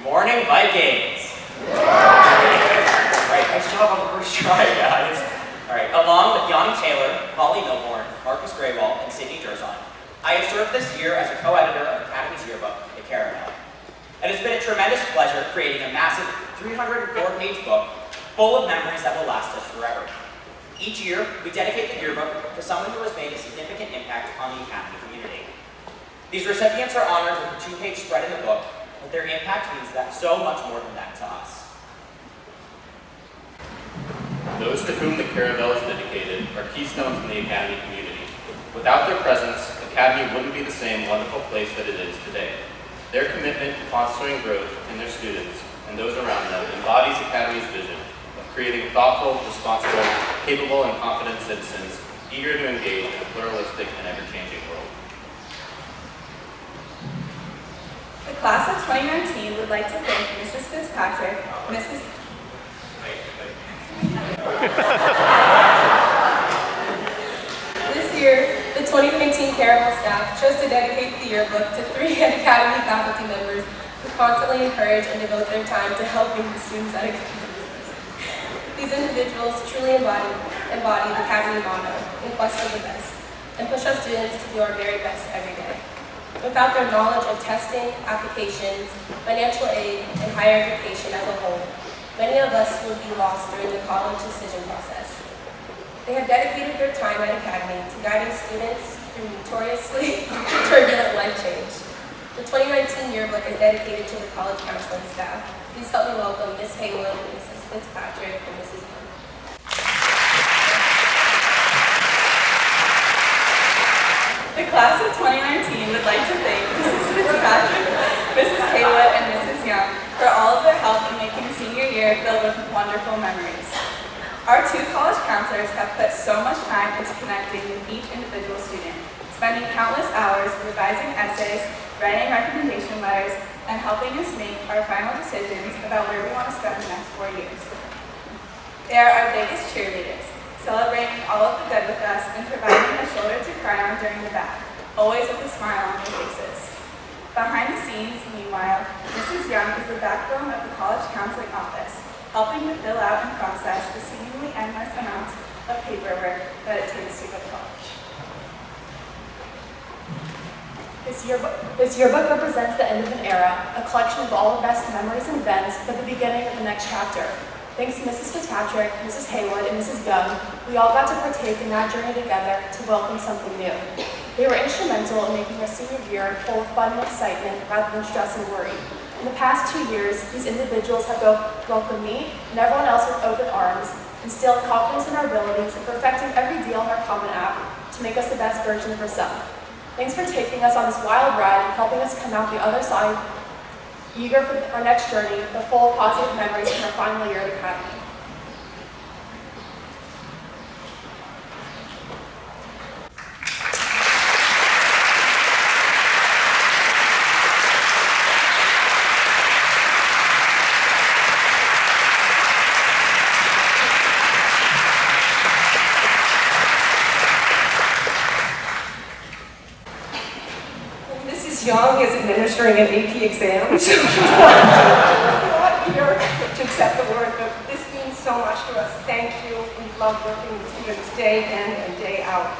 Morning, Vikings! Alright, nice job on the first try, guys. Alright, along with Yanni Taylor, Molly Milborn, Marcus Graywall, and Sydney Jerzon, I have served this year as a co-editor of Academy's Yearbook, the Caravel. It has been a tremendous pleasure creating a massive 304-page book full of memories that will last us forever. Each year, we dedicate the yearbook to someone who has made a significant impact on the Academy community. These recipients are honored with a 2-page spread in the book, but their impact means that so much more than that to us. Those to whom the Caravel is dedicated are keystones in the Academy community. Without their presence, Academy wouldn't be the same wonderful place that it is today. Their commitment to fostering growth in their students and those around them embodies Academy's vision of creating thoughtful, responsible, capable, and confident citizens eager to engage in a pluralistic and ever-changing world. The class of 2019 would like to thank Mrs. Fitzpatrick, Mrs. This year, the 2019 Caravel staff chose to dedicate the yearbook to 3 Academy faculty members who constantly encourage and devote their time to helping the students at Academy. These individuals truly embody the Academy motto, in quest of the best, and push our students to do our very best every day. Without their knowledge of testing, applications, financial aid, and higher education as a whole, many of us would be lost during the college decision process. They have dedicated their time at Academy to guiding students through notoriously turbulent life change. The 2019 yearbook is dedicated to the college counseling staff. Please help me welcome Ms. Haywood, Mrs. Fitzpatrick, and Mrs. Young. The class of 2019 would like to thank Mrs. Fitzpatrick, Mrs. Haywood, and Mrs. Young for all of their help in making senior year filled with wonderful memories. Our 2 college counselors have put so much time into connecting with each individual student, spending countless hours revising essays, writing recommendation letters, and helping us make our final decisions about where we want to spend the next 4 years. They are our biggest cheerleaders, celebrating all of the good with us and providing a shoulder to cry on during the bad, always with a smile on their faces. Behind the scenes, meanwhile, Mrs. Young is the backbone of the college counseling office, helping to fill out and process the seemingly endless amounts of paperwork that it takes to go to college. This yearbook represents the end of an era, a collection of all the best memories and events, but the beginning of the next chapter. Thanks to Mrs. Fitzpatrick, Mrs. Haywood, and Mrs. Young, we all got to partake in that journey together to welcome something new. They were instrumental in making our senior year full of fun and excitement rather than stress and worry. In the past 2 years, these individuals have both welcomed me and everyone else with open arms, instilled confidence in our abilities, and perfecting every deal in our Common App to make us the best version of ourselves. Thanks for taking us on this wild ride and helping us come out the other side, eager for our next journey, but full of positive memories from our final year at Academy. Young is administering an AP exam, so she's not here to accept the word, but this means so much to us. Thank you. We love working with students day in and day out.